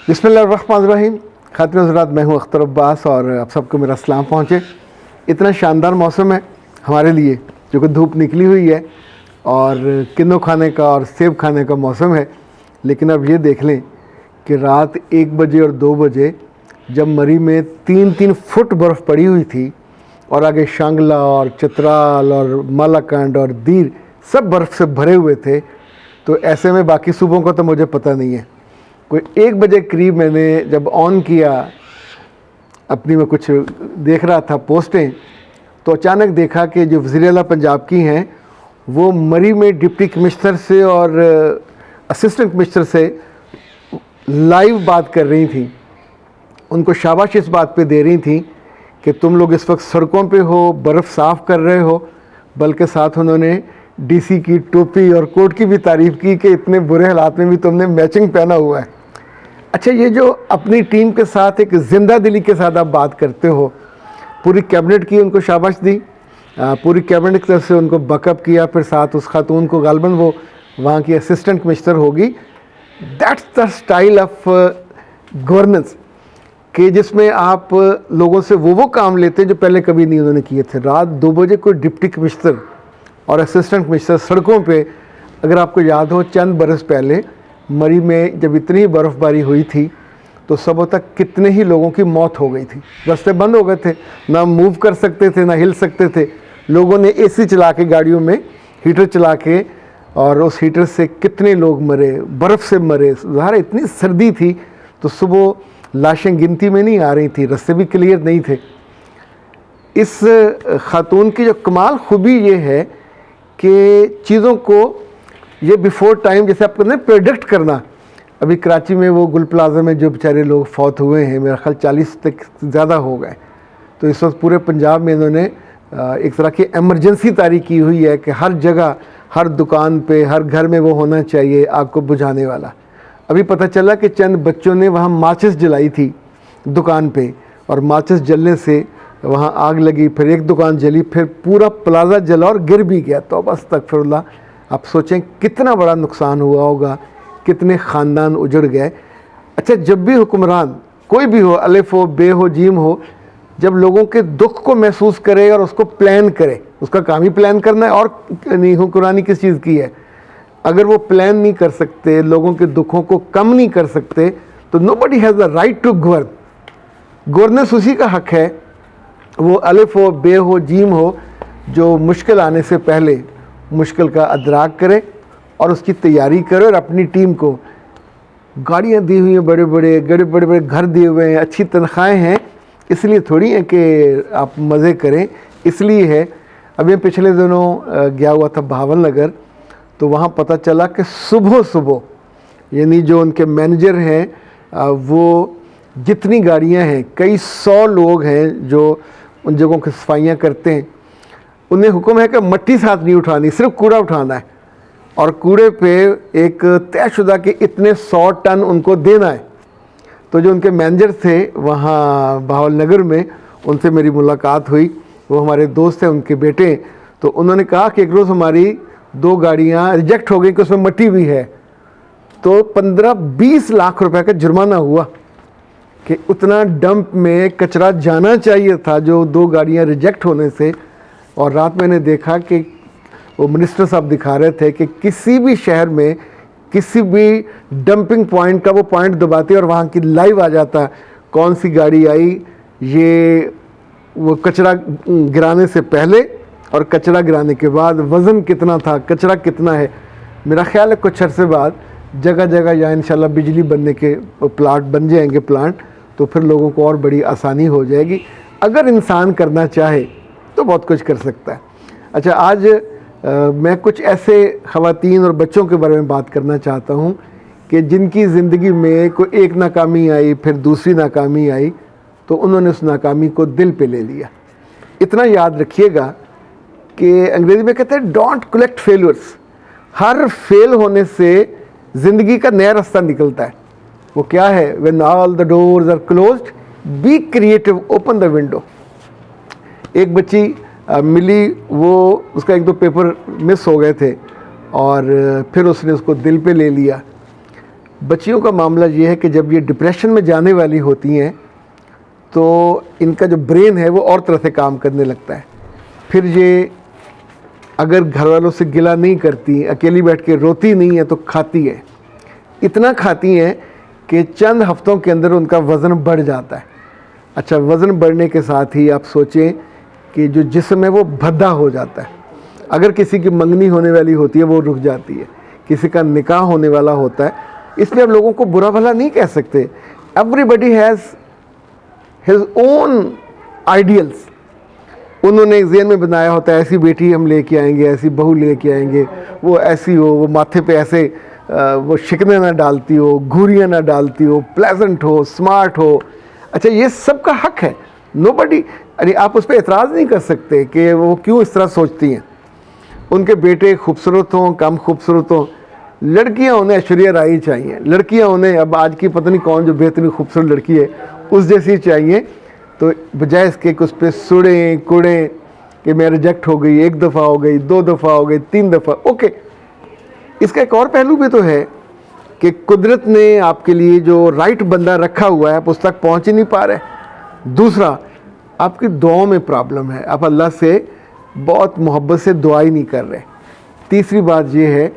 बिस्मिल्लाहिर्रहमानिर्रहीम। खातिन हज़रात, मैं हूँ अख्तर अब्बास और आप सबको मेरा सलाम पहुँचे। इतना शानदार मौसम है हमारे लिए, जो कि धूप निकली हुई है और किन्नू खाने का और सेब खाने का मौसम है। लेकिन अब ये देख लें कि रात 1 बजे और 2 बजे जब मरी में 3-3 फुट बर्फ़ पड़ी हुई थी और आगे शांगला और चित्राल और मालाकंड और दीर सब बर्फ़ से भरे हुए थे, तो ऐसे में बाकी सूबों का तो मुझे पता नहीं है। कोई 1 बजे करीब मैंने जब ऑन किया, अपनी में कुछ देख रहा था पोस्टें, तो अचानक देखा कि जो वज़ीर आला पंजाब की हैं वो मरी में डिप्टी कमिश्नर से और असिस्टेंट कमिश्नर से लाइव बात कर रही थी। उनको शाबाश इस बात पे दे रही थी कि तुम लोग इस वक्त सड़कों पे हो, बर्फ़ साफ़ कर रहे हो, बल्कि साथ उन्होंने डीसी की टोपी और कोट की भी तारीफ़ की कि इतने बुरे हालात में भी तुमने मैचिंग पहना हुआ है। अच्छा, ये जो अपनी टीम के साथ एक ज़िंदा दिली के साथ आप बात करते हो, पूरी कैबिनेट की उनको शाबाश दी, पूरी कैबिनेट की तरफ से उनको बकअप किया। फिर साथ उस खातून को गालबन वो वहाँ की असिस्टेंट कमिश्नर होगी। That's the style of governance कि जिसमें आप लोगों से वो काम लेते हैं जो पहले कभी नहीं उन्होंने किए थे। रात 2 बजे कोई डिप्टी कमिश्नर और असिस्टेंट कमिश्नर सड़कों पे, अगर आपको याद हो चंद बरस पहले मरी में जब इतनी ही बर्फ़बारी हुई थी तो सुबह तक कितने ही लोगों की मौत हो गई थी। रास्ते बंद हो गए थे, ना मूव कर सकते थे, ना हिल सकते थे। लोगों ने एसी चला के, गाड़ियों में हीटर चला के, और उस हीटर से कितने लोग मरे, बर्फ़ से मरे। ज़ाहिर इतनी सर्दी थी तो सुबह लाशें गिनती में नहीं आ रही थी, रास्ते भी क्लियर नहीं थे। इस खातून की जो कमाल खूबी ये है कि चीज़ों को ये बिफ़ोर टाइम, जैसे आप कहते हैं प्रेडिक्ट करना। अभी कराची में वो गुल प्लाजा में जो बेचारे लोग फौत हुए हैं, मेरा ख्याल 40 तक ज़्यादा हो गए, तो इस वक्त पूरे पंजाब में इन्होंने एक तरह की एमरजेंसी तारी की हुई है कि हर जगह, हर दुकान पे, हर घर में वो होना चाहिए आग को बुझाने वाला। अभी पता चला कि चंद बच्चों ने वहाँ माचिस जलाई थी दुकान पे, और माचिस जलने से वहाँ आग लगी, फिर एक दुकान जली, फिर पूरा प्लाजा जला और गिर भी गया। तो बस अस्तगफिरुल्लाह। आप सोचें कितना बड़ा नुकसान हुआ होगा, कितने ख़ानदान उजड़ गए। अच्छा, जब भी हुक्मरान कोई भी हो, अलिफ हो, बे हो, जीम हो, जब लोगों के दुख को महसूस करे और उसको प्लान करे, उसका काम ही प्लान करना है, और नहीं हुक्मरानी किस चीज़ की है। अगर वो प्लान नहीं कर सकते, लोगों के दुखों को कम नहीं कर सकते, तो nobody has the right to govern. Governance उसी का हक है, वो अलिफ हो, बे हो, जीम हो, जो मुश्किल आने से पहले मुश्किल का अदराक करे और उसकी तैयारी करे, और अपनी टीम को गाड़ियाँ दी हुई हैं, बड़े बड़े घर दिए हुए हैं, अच्छी तनख्वाहें हैं, इसलिए थोड़ी है कि आप मज़े करें, इसलिए है। अभी पिछले दिनों गया हुआ था भावन नगर, तो वहाँ पता चला कि सुबह यानी जो उनके मैनेजर हैं वो जितनी गाड़ियाँ हैं, कई 100 लोग हैं जो उन जगहों की सफाइयाँ करते हैं, उन्हें हुक्म है कि मट्टी साथ नहीं उठानी, सिर्फ कूड़ा उठाना है, और कूड़े पे एक तयशुदा के इतने 100 टन उनको देना है। तो जो उनके मैनेजर थे वहाँ भावल नगर में, उनसे मेरी मुलाकात हुई। वो हमारे दोस्त हैं, उनके बेटे। तो उन्होंने कहा कि एक रोज़ हमारी 2 गाड़ियाँ रिजेक्ट हो गई कि उसमें मट्टी भी है, तो 15-20 लाख रुपए का जुर्माना हुआ कि उतना डंप में कचरा जाना चाहिए था, जो 2 गाड़ियाँ रिजेक्ट होने से। और रात मैंने देखा कि वो मिनिस्टर साहब दिखा रहे थे कि किसी भी शहर में किसी भी डंपिंग पॉइंट का वो पॉइंट दबाते और वहाँ की लाइव आ जाता कौन सी गाड़ी आई, ये वो कचरा गिराने से पहले और कचरा गिराने के बाद वज़न कितना था, कचरा कितना है। मेरा ख्याल है कुछ अरसे बाद जगह जगह या इंशाल्लाह बिजली बनने के प्लांट बन जाएंगे प्लांट, तो फिर लोगों को और बड़ी आसानी हो जाएगी। अगर इंसान करना चाहे तो बहुत कुछ कर सकता है। अच्छा, आज मैं कुछ ऐसे ख़वातीन और बच्चों के बारे में बात करना चाहता हूँ कि जिनकी ज़िंदगी में कोई एक नाकामी आई, फिर दूसरी नाकामी आई, तो उन्होंने उस नाकामी को दिल पे ले लिया। इतना याद रखिएगा कि अंग्रेज़ी में कहते हैं don't collect failures. Her fail होने से ज़िंदगी का नया रास्ता निकलता है। वो क्या है? When all the doors are closed be creative, open the window. एक बच्ची मिली, वो उसका 1-2 पेपर मिस हो गए थे और फिर उसने उसको दिल पे ले लिया। بچیوں کا معاملہ یہ ہے کہ جب یہ ڈپریشن میں جانے والی ہوتی ہیں تو ان کا جو برین ہے وہ اور طرح سے کام کرنے لگتا ہے. پھر یہ اگر گھر والوں سے گلہ نہیں کرتی, اکیلی بیٹھ کے روتی نہیں ہے, تو کھاتی ہے. اتنا کھاتی ہیں کہ چند ہفتوں کے اندر ان کا وزن بڑھ جاتا ہے. اچھا, وزن بڑھنے کے ساتھ ہی آپ سوچیں کہ جو جسم ہے وہ بھدا ہو جاتا ہے. اگر کسی کی منگنی ہونے والی ہوتی ہے وہ رک جاتی ہے, کسی کا نکاح ہونے والا ہوتا ہے. اس لیے اب لوگوں کو برا بھلا نہیں کہہ سکتے. Everybody has his own ideals. انہوں نے ایک ذہن میں بنایا ہوتا ہے ایسی بیٹی ہم لے کے آئیں گے, ایسی بہو لے کے آئیں گے, وہ ایسی ہو, وہ ماتھے پہ ایسے وہ شکنے نہ ڈالتی ہو, گھوریاں نہ ڈالتی ہو, پلیزنٹ ہو, سمارٹ ہو. اچھا, یہ سب کا حق ہے, نو بڈی, ارے آپ اس پہ اعتراض نہیں کر سکتے کہ وہ کیوں اس طرح سوچتی ہیں. ان کے بیٹے خوبصورت ہوں, کم خوبصورت ہوں. لڑکیاں انہیں ایشوریہ رائے چاہیے, لڑکیاں انہیں اب آج کی پتہ نہیں کون جو بہترین خوبصورت لڑکی ہے اس جیسی چاہیے. تو بجائے اس کے کہ اس پہ سڑیں کوڑیں کہ میں ریجیکٹ ہو گئی, 1 دفعہ ہو گئی, 2 دفعہ ہو گئی, 3 دفعہ, اوکے. اس کا ایک اور پہلو بھی تو ہے کہ قدرت نے آپ کے لیے جو رائٹ بندہ رکھا ہوا ہے آپ اس تک پہنچ ہی نہیں پا رہے. دوسرا, آپ کی دعاؤں میں پرابلم ہے, آپ اللہ سے بہت محبت سے دعا ہی نہیں کر رہے. تیسری بات یہ ہے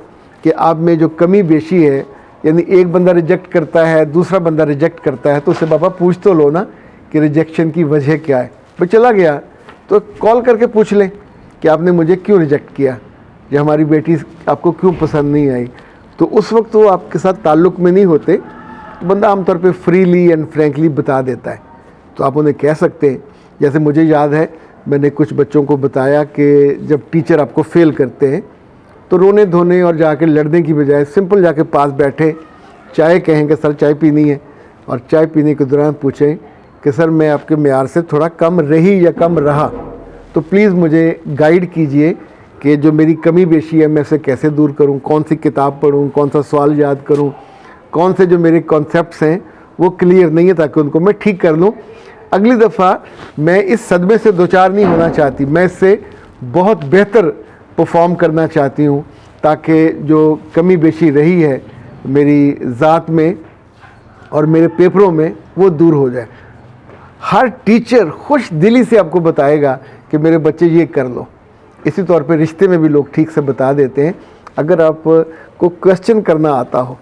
کہ آپ میں جو کمی بیشی ہے, یعنی ایک بندہ ریجیکٹ کرتا ہے, دوسرا بندہ ریجیکٹ کرتا ہے, تو اس سے بابا پوچھ تو لو نا کہ ریجیکشن کی وجہ کیا ہے. بھائی چلا گیا تو کال کر کے پوچھ لیں کہ آپ نے مجھے کیوں ریجیکٹ کیا, یا ہماری بیٹی آپ کو کیوں پسند نہیں آئی. تو اس وقت وہ آپ کے ساتھ تعلق میں نہیں ہوتے, بندہ عام طور پہ فریلی اینڈ فرینکلی بتا دیتا ہے. تو آپ انہیں کہہ سکتے ہیں. جیسے مجھے یاد ہے میں نے کچھ بچوں کو بتایا کہ جب ٹیچر آپ کو فیل کرتے ہیں تو رونے دھونے اور جا کے لڑنے کی بجائے سمپل جا کے پاس بیٹھے, چائے کہیں کہ سر چائے پینی ہے, اور چائے پینے کے دوران پوچھیں کہ سر میں آپ کے معیار سے تھوڑا کم رہی یا کم رہا, تو پلیز مجھے گائیڈ کیجئے کہ جو میری کمی بیشی ہے میں اسے کیسے دور کروں, کون سی کتاب پڑھوں, کون سا سوال یاد کروں, کون سے جو میرے کانسیپٹس ہیں وہ کلیئر نہیں ہے, تاکہ ان کو میں ٹھیک کر لوں. اگلی دفعہ میں اس صدمے سے دوچار نہیں ہونا چاہتی, میں اس سے بہت بہتر پرفارم کرنا چاہتی ہوں, تاکہ جو کمی بیشی رہی ہے میری ذات میں اور میرے پیپروں میں وہ دور ہو جائے. ہر ٹیچر خوش دلی سے آپ کو بتائے گا کہ میرے بچے یہ کر لو. اسی طور پہ رشتے میں بھی لوگ ٹھیک سے بتا دیتے ہیں. اگر آپ کو کویسچن کرنا آتا ہو,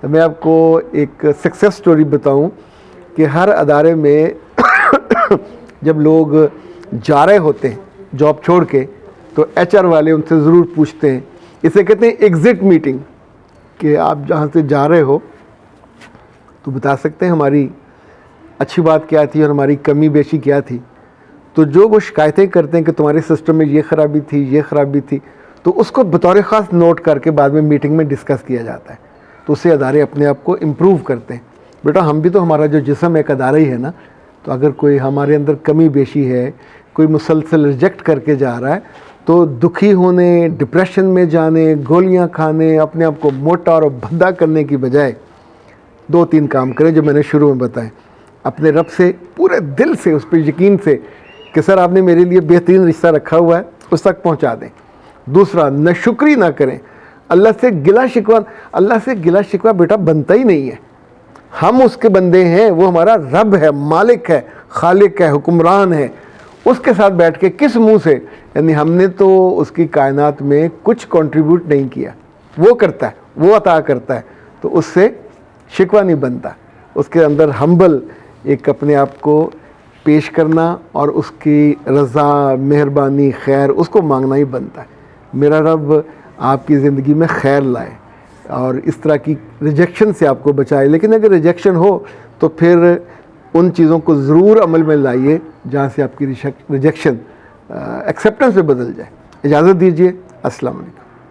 میں آپ کو ایک سکسیس سٹوری بتاؤں کہ ہر ادارے میں جب لوگ جا رہے ہوتے ہیں جاب چھوڑ کے, تو ایچ آر والے ان سے ضرور پوچھتے ہیں, اسے کہتے ہیں ایگزٹ میٹنگ, کہ آپ جہاں سے جا رہے ہو تو بتا سکتے ہیں ہماری اچھی بات کیا تھی اور ہماری کمی بیشی کیا تھی. تو جو وہ شکایتیں کرتے ہیں کہ تمہارے سسٹم میں یہ خرابی تھی, یہ خرابی تھی, تو اس کو بطور خاص نوٹ کر کے بعد میں میٹنگ میں ڈسکس کیا جاتا ہے. تو اس سے ادارے اپنے آپ کو امپروو کرتے ہیں. بیٹا ہم بھی تو, ہمارا جو جسم ایک ادارہ ہی ہے نا, تو اگر کوئی ہمارے اندر کمی بیشی ہے, کوئی مسلسل ریجیکٹ کر کے جا رہا ہے, تو دکھی ہونے, ڈپریشن میں جانے, گولیاں کھانے, اپنے آپ کو موٹا اور بھدا کرنے کی بجائے 2-3 کام کریں جو میں نے شروع میں بتائے. اپنے رب سے پورے دل سے اس پہ یقین سے کہ سر آپ نے میرے لیے بہترین رشتہ رکھا ہوا ہے, اس تک پہنچا دیں. دوسرا, ناشکری نہ کریں. اللہ سے گلہ شکوہ بیٹا بنتا ہی نہیں ہے. ہم اس کے بندے ہیں, وہ ہمارا رب ہے, مالک ہے, خالق ہے, حکمران ہے. اس کے ساتھ بیٹھ کے کس منہ سے, یعنی ہم نے تو اس کی کائنات میں کچھ کنٹریبیوٹ نہیں کیا, وہ کرتا ہے, وہ عطا کرتا ہے, تو اس سے شکوہ نہیں بنتا. اس کے اندر ہمبل ایک اپنے آپ کو پیش کرنا اور اس کی رضا, مہربانی, خیر اس کو مانگنا ہی بنتا ہے. میرا رب آپ کی زندگی میں خیر لائے اور اس طرح کی ریجیکشن سے آپ کو بچائے. لیکن اگر ریجیکشن ہو تو پھر ان چیزوں کو ضرور عمل میں لائیے جہاں سے آپ کی ریجیکشن ایکسیپٹنس میں بدل جائے. اجازت دیجیے. السلام علیکم.